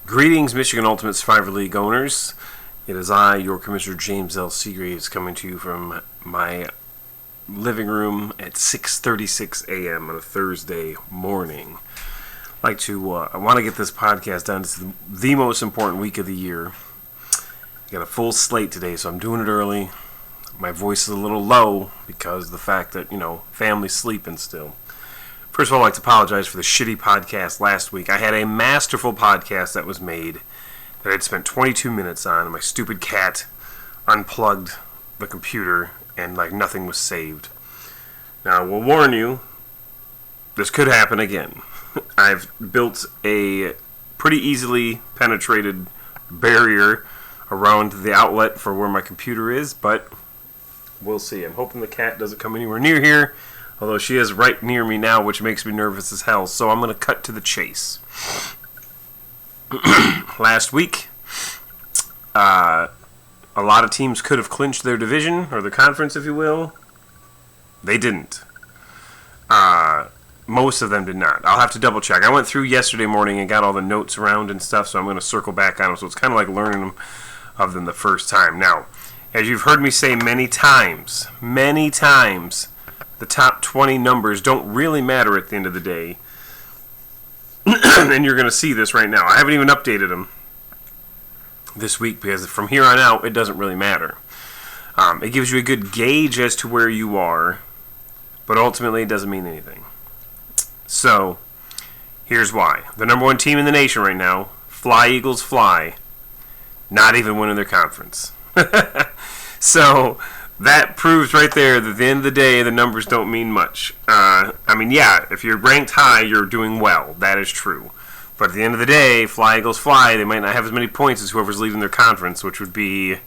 Greetings, Michigan Ultimate Survivor League owners. It is I, your Commissioner James L. Seagraves, coming to you from my living room at 6:36 a.m. on a Thursday morning. I want to get this podcast done. It's the most important week of the year. I got a full slate today, so I'm doing it early. My voice is a little low because of the fact that, family's sleeping still. First of all, I'd like to apologize for the shitty podcast last week. I had a masterful podcast that was made that I'd spent 22 minutes on, and my stupid cat unplugged the computer, and nothing was saved. Now, I will warn you, this could happen again. I've built a pretty easily penetrated barrier around the outlet for where my computer is, but we'll see. I'm hoping the cat doesn't come anywhere near here. Although she is right near me now, which makes me nervous as hell. So I'm going to cut to the chase. Last week, a lot of teams could have clinched their division, or the conference, if you will. They didn't. Most of them did not. I'll have to double check. I went through yesterday morning and got all the notes around and stuff, so I'm going to circle back on them. So it's kind of like learning of them the first time. Now, as you've heard me say many times, the top 20 numbers don't really matter at the end of the day. And you're going to see this right now. I haven't even updated them this week because from here on out, it doesn't really matter. It gives you a good gauge as to where you are, but ultimately it doesn't mean anything. So, here's why. The number one team in the nation right now, Fly Eagles Fly, not even winning their conference. So, that proves right there that at the end of the day, the numbers don't mean much. If you're ranked high, you're doing well. That is true. But at the end of the day, Fly Eagles Fly, they might not have as many points as whoever's leading their conference, which would be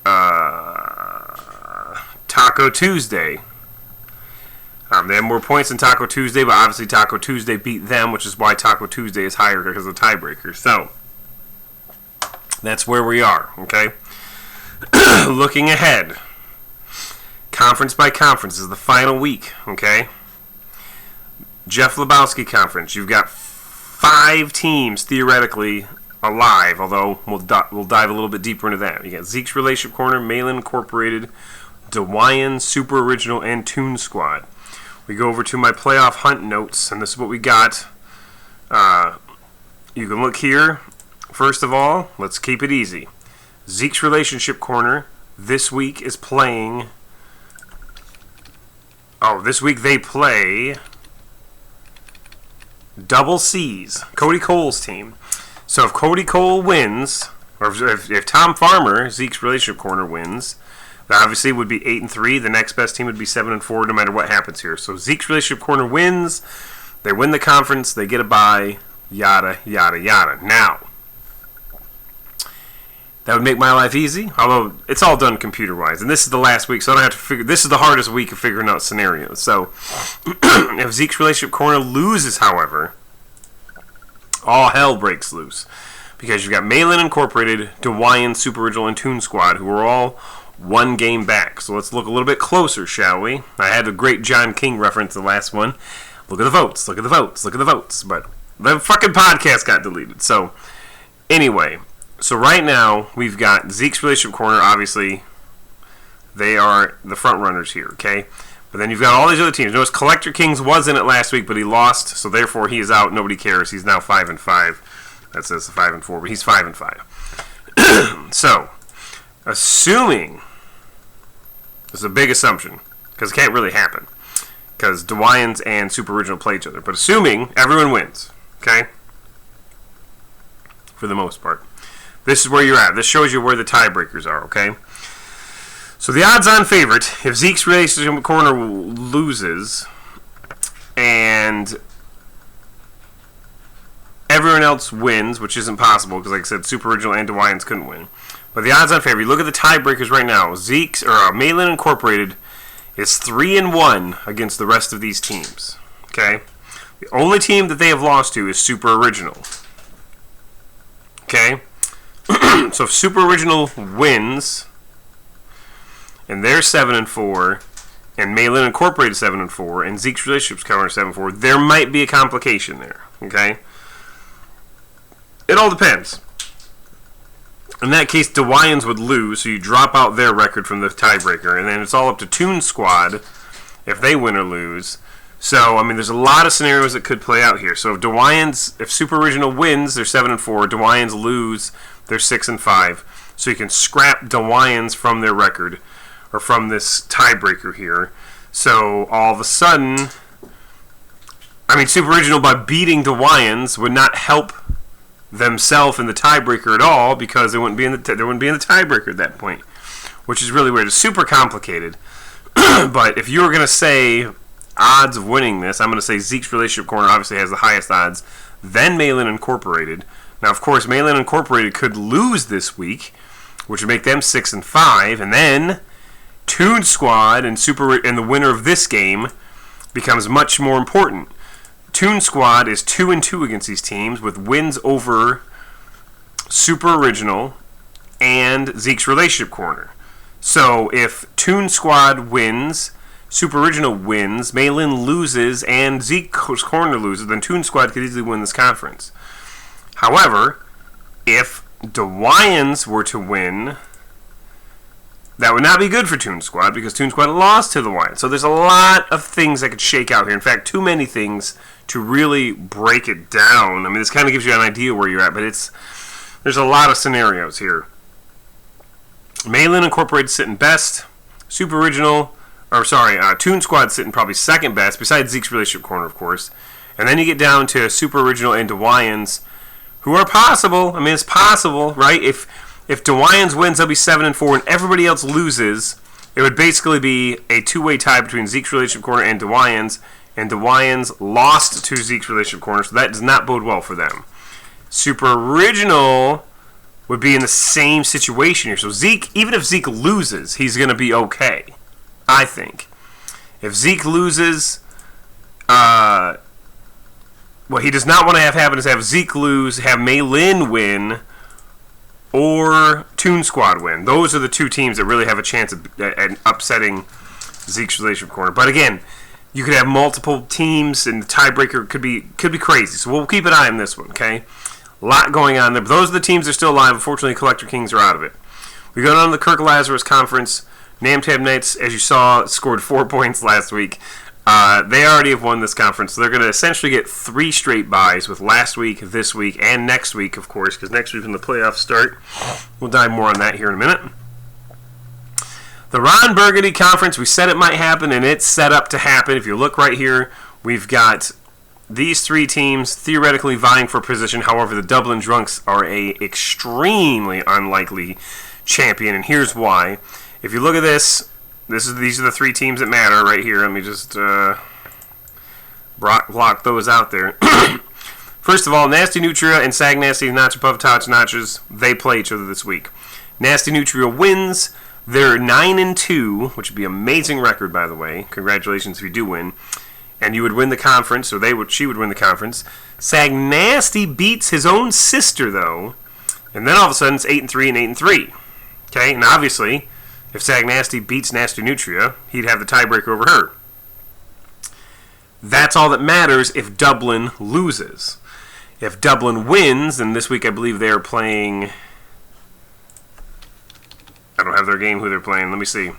Taco Tuesday. They have more points than Taco Tuesday, but obviously Taco Tuesday beat them, which is why Taco Tuesday is higher because of the tiebreaker. So, that's where we are, okay? Looking ahead, conference by conference is the final week, okay? Jeff Lebowski Conference, you've got 5 teams theoretically alive, although we'll dive a little bit deeper into that. You got Zeke's Relationship Corner, Malin Incorporated, DeWyan, Super Original, and Toon Squad. We go over to my playoff hunt notes, and this is what we got. You can look here. First of all, let's keep it easy. Zeke's Relationship Corner this week is playing... this week they play Double C's, Cody Cole's team. So if Cody Cole wins, or if Tom Farmer, Zeke's Relationship Corner, wins, that obviously would be 8-3. The next best team would be 7-4, no matter what happens here. So Zeke's Relationship Corner wins, they win the conference, they get a bye, yada, yada, yada. Now, that would make my life easy, although it's all done computer-wise. And this is the last week, so I don't have to figure... This is the hardest week of figuring out scenarios. So, if Zeke's Relationship Corner loses, however, all hell breaks loose. Because you've got Malin Incorporated, DeWyan, Super Original, and Toon Squad, who are all one game back. So let's look a little bit closer, shall we? I had a great John King reference in the last one. Look at the votes, look at the votes, look at the votes. But the fucking podcast got deleted. So, anyway... So right now, we've got Zeke's Relationship Corner, obviously, they are the front runners here, okay? But then you've got all these other teams. Notice Collector Kings was in it last week, but he lost, so therefore he is out. Nobody cares. He's now 5-5. That says 5-4, but he's 5-5. So, assuming, this is a big assumption, because it can't really happen, because DeWyan's and Super Original play each other, but assuming everyone wins, okay? For the most part. This is where you're at. This shows you where the tiebreakers are, okay? So the odds-on favorite, if Zeke's Relationship Corner loses and everyone else wins, which isn't possible because, like I said, Super Original and DeWyan's couldn't win. But the odds-on favorite, you look at the tiebreakers right now. Malin Incorporated is 3-1 against the rest of these teams, okay? The only team that they have lost to is Super Original, okay? So if Super Original wins, and they're 7-4, and Malin Incorporated 7-4, and Zeke's Relationships Corner 7-4, there might be a complication there. Okay. It all depends. In that case, DeWyans would lose, so you drop out their record from the tiebreaker, and then it's all up to Toon Squad if they win or lose. So, I mean, there's a lot of scenarios that could play out here. So if Super Original wins, they're 7-4. DeWyans lose, they're 6-5. So you can scrap DeWyans from their record, or from this tiebreaker here. So all of a sudden, I mean, Super Original by beating DeWyans would not help themselves in the tiebreaker at all, because they wouldn't be in the tiebreaker at that point, which is really weird. It's super complicated. But if you were going to say odds of winning this, I'm going to say Zeke's Relationship Corner obviously has the highest odds, then Malin Incorporated. Now, of course, Malin Incorporated could lose this week, which would make them 6-5, and then Toon Squad and the winner of this game becomes much more important. Toon Squad is 2-2 against these teams, with wins over Super Original and Zeke's Relationship Corner. So if Toon Squad wins, Super Original wins, Malin loses, and Zeke's Corner loses, then Toon Squad could easily win this conference. However, if DeWyans were to win, that would not be good for Toon Squad, because Toon Squad lost to DeWyans. So there's a lot of things that could shake out here. In fact, too many things to really break it down. I mean, this kind of gives you an idea where you're at, but there's a lot of scenarios here. Malin Incorporated sitting best. Super Original, Toon Squad sitting probably second best, besides Zeke's Relationship Corner, of course. And then you get down to Super Original and DeWyans, who are possible. I mean, it's possible, right? If DeWyans wins, they'll be 7-4, and everybody else loses. It would basically be a two-way tie between Zeke's Relationship Corner and DeWyans lost to Zeke's Relationship Corner, so that does not bode well for them. Super Original would be in the same situation here. So Zeke, even if Zeke loses, he's going to be okay, I think. If Zeke loses, what he does not want to have happen is have Zeke lose, have Malin win, or Toon Squad win. Those are the two teams that really have a chance at upsetting Zeke's Relationship Corner. But again, you could have multiple teams, and the tiebreaker could be crazy. So we'll keep an eye on this one, okay? A lot going on there. But those are the teams that are still alive. Unfortunately, Collector Kings are out of it. We go down to the Kirk Lazarus Conference. Namtab Knights, as you saw, scored 4 points last week. They already have won this conference, so they're going to essentially get 3 straight byes with last week, this week, and next week, of course, because next week when the playoffs start. We'll dive more on that here in a minute. The Ron Burgundy Conference, we said it might happen, and it's set up to happen. If you look right here, we've got these 3 teams theoretically vying for position. However, the Dublin Drunks are a extremely unlikely champion, and here's why. If you look at this, these are the 3 teams that matter right here. Let me just block those out there. First of all, Nasty Nutria and Sag Nasty Notch Above Touch Notches, they play each other this week. Nasty Nutria wins. They're 9-2, which would be an amazing record, by the way. Congratulations if you do win. And you would win the conference, or she would win the conference. Sag Nasty beats his own sister, though. And then all of a sudden, it's 8-3 and 8-3. Okay, and obviously, if Sag Nasty beats Nasty Nutria, he'd have the tiebreaker over her. That's all that matters if Dublin loses. If Dublin wins, and this week I believe they are playing... I don't have their game, who they're playing. Let me see.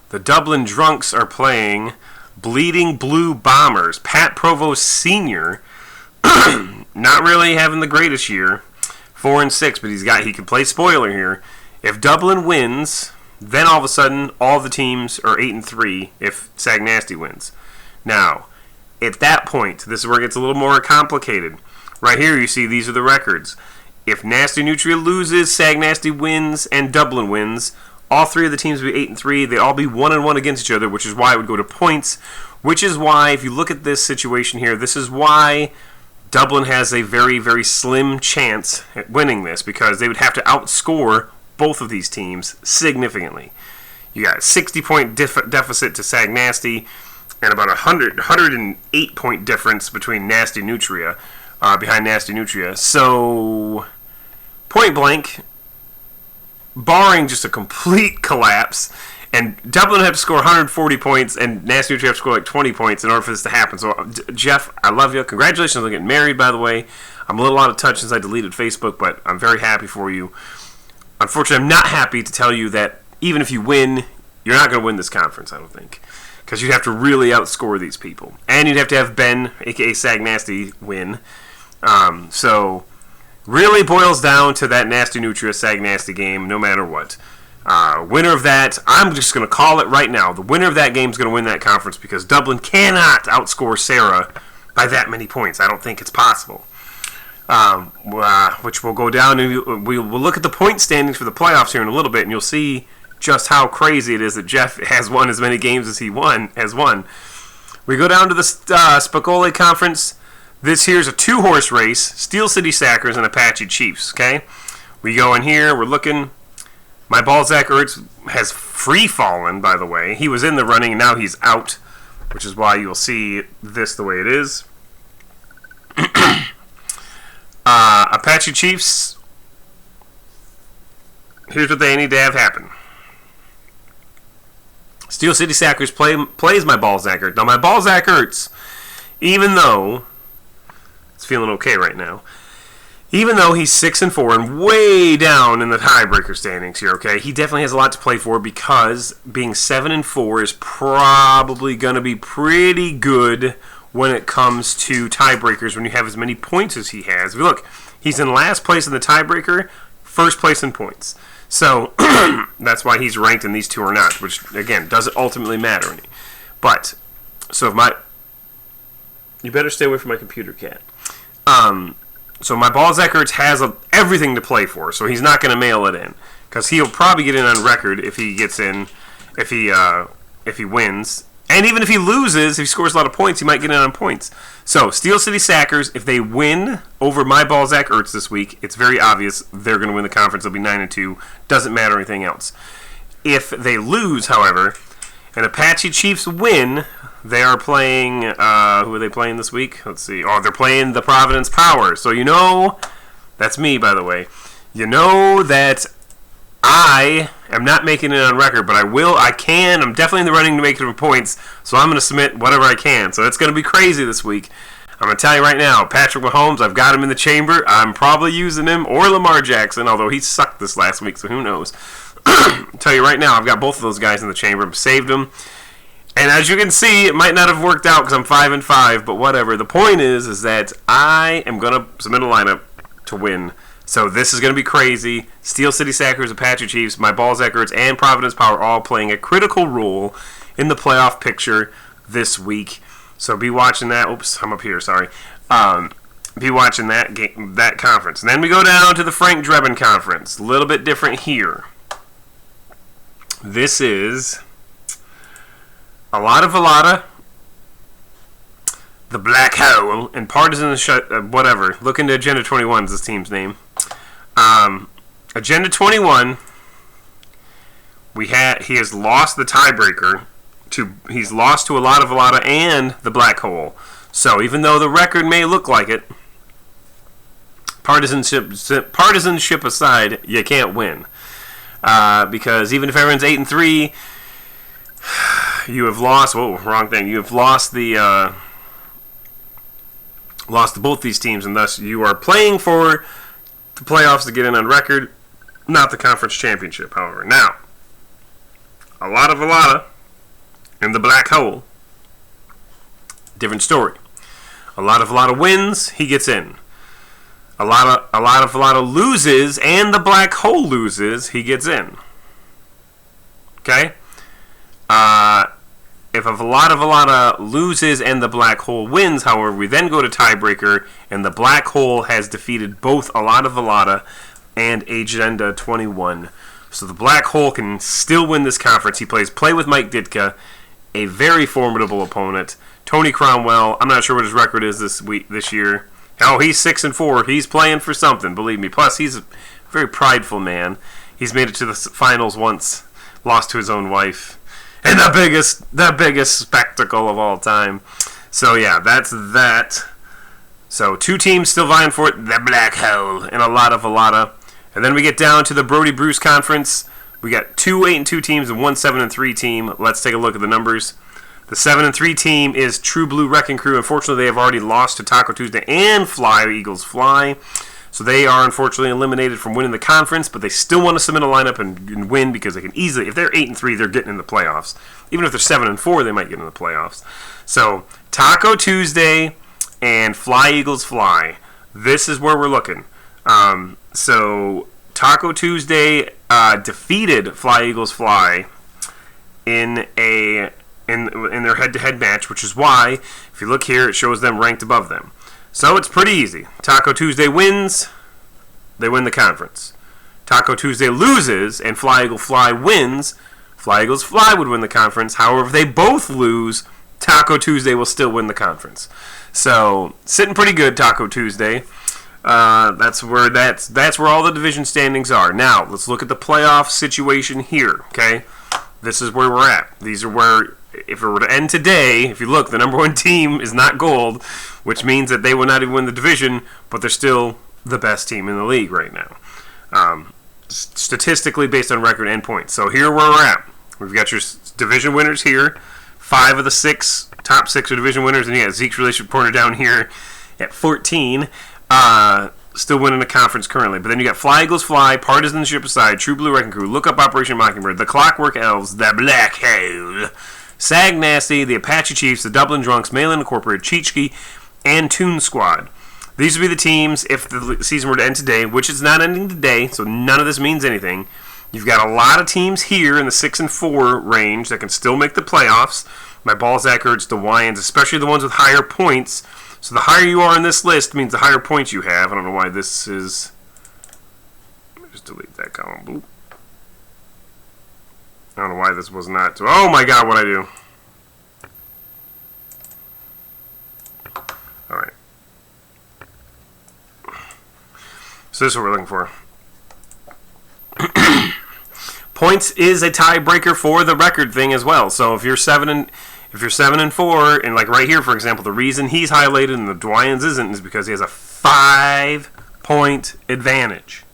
The Dublin Drunks are playing Bleeding Blue Bombers. Pat Provost Sr., not really having the greatest year. 4-6, but he can play spoiler here. If Dublin wins, then all of a sudden, all the teams are 8-3 if Sag Nasty wins. Now, at that point, this is where it gets a little more complicated. Right here, you see these are the records. If Nasty Nutria loses, Sag Nasty wins, and Dublin wins, all 3 of the teams would be 8-3. They all be 1-1 against each other, which is why it would go to points. Which is why, if you look at this situation here, this is why Dublin has a very, very slim chance at winning this, because they would have to outscore both of these teams significantly. You got a 60-point deficit to Sag Nasty, and about 108-point difference between Nasty Nutria, behind Nasty Nutria. So, point blank, barring just a complete collapse, And Dublin have to score 140 points, and Nasty Nutria have to score like 20 points in order for this to happen. So, Jeff, I love you. Congratulations on getting married, by the way. I'm a little out of touch since I deleted Facebook, but I'm very happy for you. Unfortunately, I'm not happy to tell you that even if you win, you're not going to win this conference, I don't think. Because you'd have to really outscore these people. And you'd have to have Ben, a.k.a. Sag Nasty, win. So, really boils down to that Nasty Nutria Sag Nasty game, no matter what. Winner of that, I'm just going to call it right now. The winner of that game is going to win that conference because Dublin cannot outscore Sarah by that many points. I don't think it's possible. Which will go down, and we'll look at the point standings for the playoffs here in a little bit, and you'll see just how crazy it is that Jeff has won as many games as he has won. We go down to the Spicoli Conference. This here's a 2-horse race: Steel City Sackers and Apache Chiefs. Okay, we go in here. We're looking. My Balzac Ertz has free fallen, by the way. He was in the running, and now he's out, which is why you'll see this the way it is. Apache Chiefs. Here's what they need to have happen. Steel City Sackers plays my Balzac Ertz. Now, my Balzac Ertz, even though it's feeling okay right now, even though he's 6-4 and way down in the tiebreaker standings here, okay, he definitely has a lot to play for because being 7-4 is probably going to be pretty good when it comes to tiebreakers when you have as many points as he has. Look, he's in last place in the tiebreaker, first place in points. So, that's why he's ranked and these two are not, which, again, doesn't ultimately matter any. But, so if you better stay away from my computer, cat. So my Balzac Ertz has everything to play for, so he's not going to mail it in. Because he'll probably get in on record if he gets in, if he wins. And even if he loses, if he scores a lot of points, he might get in on points. So, Steel City Sackers, if they win over my Balzac Ertz this week, it's very obvious they're going to win the conference. They'll be 9-2. Doesn't matter anything else. If they lose, however, and Apache Chiefs win, they are playing, who are they playing this week? Let's see. Oh, they're playing the Providence Power. So, you know, that's me, by the way. You know that I am not making it on record, but I'm definitely in the running to make it for points, so I'm going to submit whatever I can. So it's going to be crazy this week. I'm going to tell you right now, Patrick Mahomes, I've got him in the chamber. I'm probably using him, or Lamar Jackson, although he sucked this last week, so who knows. I'll tell you right now, I've got both of those guys in the chamber. I've saved them. And as you can see, it might not have worked out because I'm 5-5, but whatever. The point is that I am going to submit a lineup to win. So this is going to be crazy. Steel City Sackers, Apache Chiefs, my Balzac Ertz, and Providence Power all playing a critical role in the playoff picture this week. So be watching that. Oops, I'm up here, sorry. Be watching that game, that conference. And then we go down to the Frank Drebin Conference. A little bit different here. This is a lot of Velada, the Black Hole, and Partisan whatever. Look into Agenda 21 is this team's name. Agenda 21, he has lost the tiebreaker. He's lost to a lot of Velada and the Black Hole. So even though the record may look like it, partisanship aside, you can't win. Because even if everyone's 8-3, you have lost. Whoa, wrong thing. You have lost to both these teams, and thus you are playing for the playoffs to get in on record, not the conference championship. However, now a lot of Velada and the Black Hole, different story. A lot of Velada wins, he gets in. A lot of Velada loses, and the Black Hole loses, he gets in. Okay? If a lot of Velada loses and the Black Hole wins, however, we then go to tiebreaker, and the Black Hole has defeated both a lot of Velada and Agenda 21. So the Black Hole can still win this conference. He plays Play with Mike Ditka, a very formidable opponent. Tony Cromwell, I'm not sure what his record is this year. Oh, he's 6-4. He's playing for something, believe me. Plus, he's a very prideful man. He's made it to the finals once, lost to his own wife. And the biggest spectacle of all time. So yeah, that's that. So 2 teams still vying for it, the Black Hole, and a lot of Velada. And then we get down to the Brody Bruce Conference. We got 2 8-2 teams and 1 7-3 team. Let's take a look at the numbers. The 7-3 team is True Blue Wrecking Crew. Unfortunately, they have already lost to Taco Tuesday and Fly Eagles Fly. So they are unfortunately eliminated from winning the conference, but they still want to submit a lineup and win because they can easily, if they're 8-3, they're getting in the playoffs. Even if they're 7-4, they might get in the playoffs. So Taco Tuesday and Fly Eagles Fly. This is where we're looking. So Taco Tuesday defeated Fly Eagles Fly in their head-to-head match, which is why, if you look here, it shows them ranked above them. So it's pretty easy. Taco Tuesday wins, they win the conference. Taco Tuesday loses, and Fly Eagle Fly wins, Fly Eagles Fly would win the conference. However, if they both lose, Taco Tuesday will still win the conference. So, sitting pretty good, Taco Tuesday. That's where all the division standings are. Now, let's look at the playoff situation here, okay? This is where we're at. These are where, if it were to end today, if you look, the number 1 team is not gold, which means that they will not even win the division, but they're still the best team in the league right now. Statistically, based on record and points. So here where we're at. We've got your division winners here. 5 of the top 6 are division winners, and yeah, Zeke's relationship pointer down here at 14. Still winning the conference currently. But then you got Fly Eagles Fly, Partisanship Aside, True Blue Wrecking Crew, Look Up Operation Mockingbird, the Clockwork Elves, the Black Hole, Sag Nasty, the Apache Chiefs, the Dublin Drunks, Malin Incorporated, Cheechki, and Toon Squad. These would be the teams if the season were to end today, which is not ending today, so none of this means anything. You've got a lot of teams here in the 6-4 range that can still make the playoffs. My Balzac urge the Wyans, especially the ones with higher points. So the higher you are in this list means the higher points you have. I don't know why this is... Let me just delete that column. Boop. I don't know why this was not... Oh my god, what'd I do? Alright. So this is what we're looking for. Points is a tiebreaker for the record thing as well. So if you're 7-4, and like right here, for example, the reason he's highlighted and the Dwyans isn't is because he has a 5-point advantage.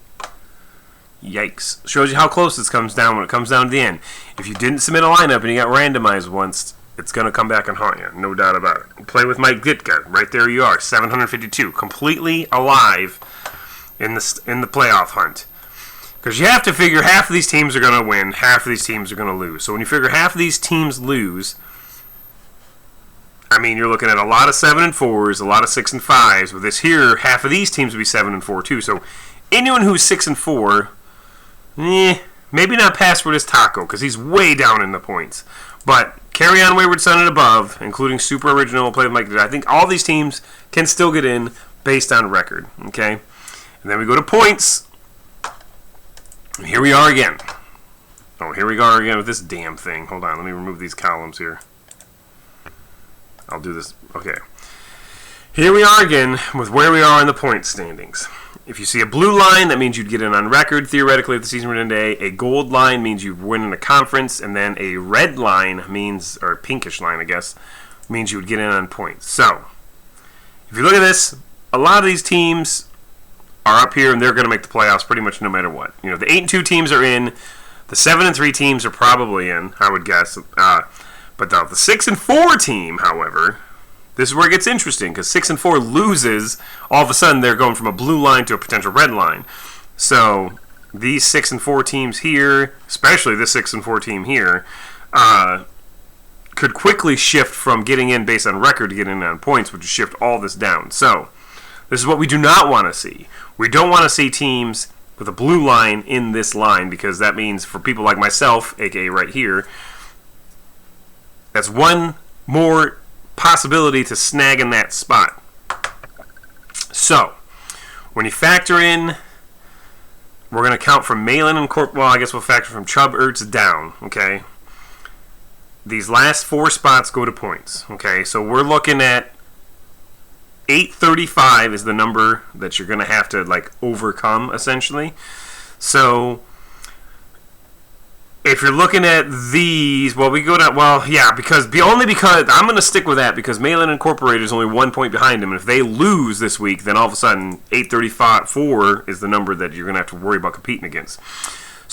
Yikes. Shows you how close this comes down when it comes down to the end. If you didn't submit a lineup and you got randomized once, it's going to come back and haunt you. No doubt about it. Play with Mike Ditka. Right there you are. 752. Completely alive in the playoff hunt. Because you have to figure half of these teams are going to win, half of these teams are going to lose. So when you figure half of these teams lose, I mean, you're looking at a lot of 7-4s, a lot of 6-5s. With this here, half of these teams would be 7-4 too. So anyone who's 6-4, maybe not pass where this Taco, because he's way down in the points. But Carry On Wayward Son and above, including Super Original, Play with Mike, I think all these teams can still get in based on record. Okay, and then we go to points. And here we are again. Oh, here we are again with this damn thing. Hold on, let me remove these columns here. I'll do this. Okay. Here we are again with where we are in the point standings. If you see a blue line, that means you'd get in on record, theoretically, if the season were to end today. A gold line means you win in a conference, and then a red line means, or a pinkish line, I guess, means you would get in on points. So, if you look at this, a lot of these teams are up here, and they're going to make the playoffs pretty much no matter what. You know, the 8-2 teams are in. The 7-3 teams are probably in, I would guess. But the 6-4 team, however, this is where it gets interesting, because 6-4 loses, all of a sudden they're going from a blue line to a potential red line. So these 6-4 teams here, especially this 6-4 team here, could quickly shift from getting in based on record to getting in on points, which would shift all this down. So this is what we do not want to see. We don't want to see teams with a blue line in this line, because that means for people like myself, aka right here, that's one more possibility to snag in that spot. So, when you factor in, we're going to count from Malin and well, I guess we'll factor from Chubb Ertz down, okay? These last 4 spots go to points, okay? So we're looking at 835 is the number that you're going to have to, like, overcome, essentially. So if you're looking at these, well, we go down, well, yeah, because I'm going to stick with that, because Malin Incorporated is only 1 point behind them, and if they lose this week, then all of a sudden 835.4 is the number that you're going to have to worry about competing against.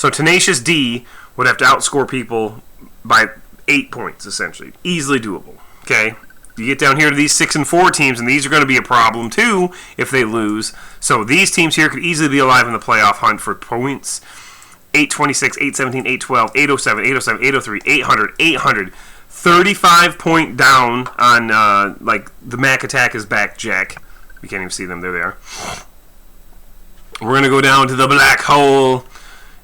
So Tenacious D would have to outscore people by 8 points, essentially. Easily doable, okay? You get down here to these 6 and 4 teams, and these are going to be a problem, too, if they lose. So these teams here could easily be alive in the playoff hunt for points. 826, 817, 812, 807, 807, 803, 800, 800. 35 point down on, the Mac Attack is back, Jack. We can't even see them. There they are. We're going to go down to the black hole.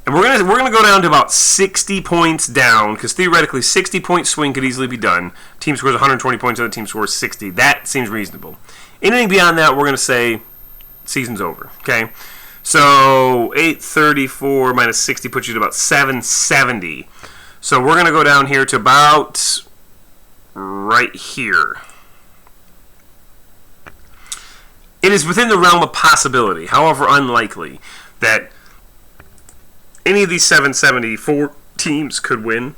And we're gonna go down to about 60 points down, because theoretically 60-point swing could easily be done. Team scores 120 points, other team scores 60. That seems reasonable. Anything beyond that, we're gonna say season's over. Okay, so 834 minus 60 puts you to about 770. So we're gonna go down here to about right here. It is within the realm of possibility, however unlikely, that any of these 774 teams could win.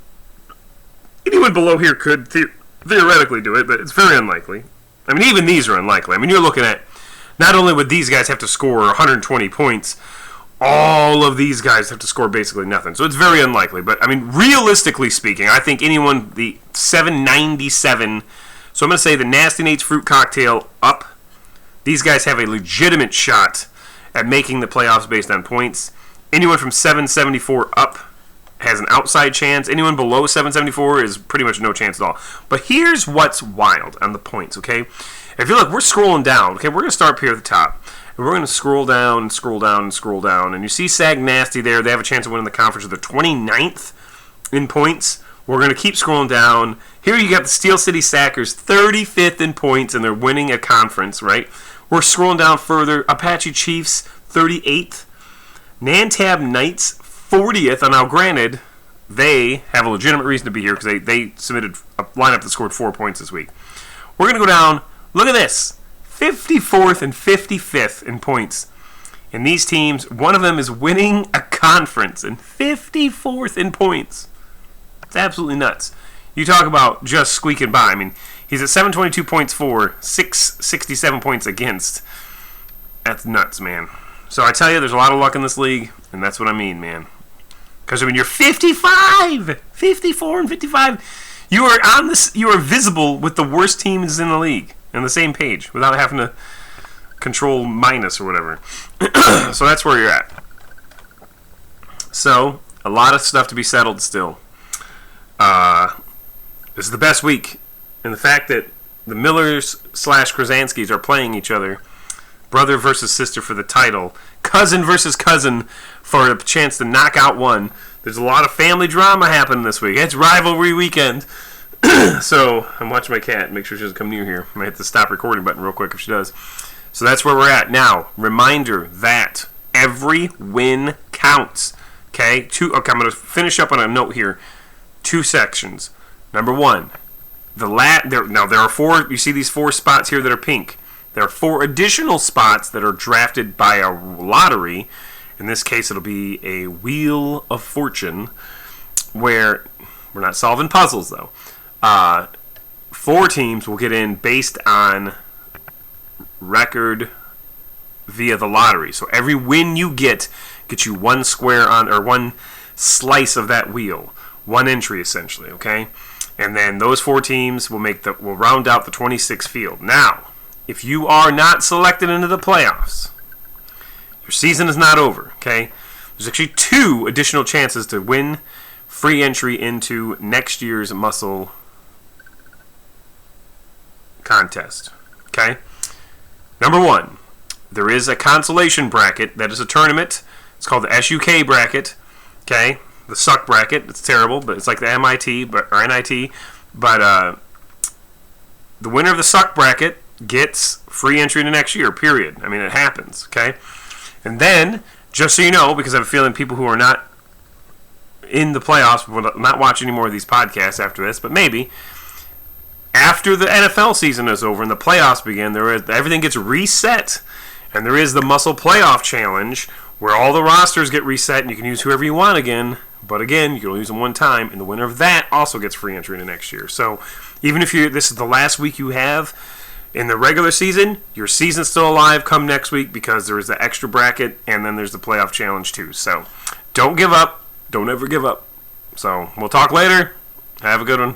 Anyone below here could theoretically do it, but it's very unlikely. I mean, even these are unlikely. I mean, you're looking at, not only would these guys have to score 120 points, all of these guys have to score basically nothing. So it's very unlikely. But, I mean, realistically speaking, I think anyone, the 797, so I'm going to say the Nasty Nate's Fruit Cocktail up. These guys have a legitimate shot at making the playoffs based on points. Anyone from 774 up has an outside chance. Anyone below 774 is pretty much no chance at all. But here's what's wild on the points, okay? If you look, we're scrolling down. Okay, we're going to start up here at the top. And we're going to scroll down and scroll down and scroll down. And you see Sag Nasty there. They have a chance of winning the conference. They're 29th in points. We're going to keep scrolling down. Here you got the Steel City Sackers, 35th in points, and they're winning a conference, right? We're scrolling down further. Apache Chiefs, 38th. Nantab Knights, 40th. And now, granted, they have a legitimate reason to be here because they submitted a lineup that scored 4 points this week. We're going to go down. Look at this. 54th and 55th in points. And these teams, one of them is winning a conference and 54th in points. It's absolutely nuts. You talk about just squeaking by. I mean, he's at 722 points for, 667 points against. That's nuts, man. So I tell you, there's a lot of luck in this league, and that's what I mean, man. Because when you're 55, 54 and 55, you are on this. You are visible with the worst teams in the league on the same page without having to control minus or whatever. So that's where you're at. So a lot of stuff to be settled still. This is the best week, and the fact that the Millers / Krasanskis are playing each other. Brother versus sister for the title. Cousin versus cousin for a chance to knock out one. There's a lot of family drama happening this week. It's rivalry weekend. So I'm watching my cat. Make sure she doesn't come near here. I might hit the stop recording button real quick if she does. So that's where we're at. Now, reminder that every win counts. Okay, I'm going to finish up on a note here. 2 sections. Number 1. There are 4. You see these 4 spots here that are pink. There are 4 additional spots that are drafted by a lottery. In this case, it'll be a Wheel of Fortune, where we're not solving puzzles, though. 4 teams will get in based on record via the lottery. So every win you get gets you 1 square on, or 1 slice of that wheel. 1 entry, essentially, okay? And then those 4 teams will round out the 26 field. Now, if you are not selected into the playoffs, your season is not over, okay? There's actually 2 additional chances to win free entry into next year's MUSL contest, okay? Number 1, there is a consolation bracket that is a tournament. It's called the SUK bracket, okay? The suck bracket. It's terrible, but it's like the MIT or NIT. But the winner of the suck bracket gets free entry to next year, period. I mean, it happens, okay? And then, just so you know, because I have a feeling people who are not in the playoffs will not watch any more of these podcasts after this, but maybe, after the NFL season is over and the playoffs begin, everything gets reset, and there is the MUSL Playoff Challenge, where all the rosters get reset, and you can use whoever you want again, but again, you can only use them 1 time, and the winner of that also gets free entry into next year. So, even if this is the last week you have in the regular season, your season's still alive come next week because there is the extra bracket, and then there's the playoff challenge too. So, don't give up. don't ever give up. So we'll talk later. Have a good one.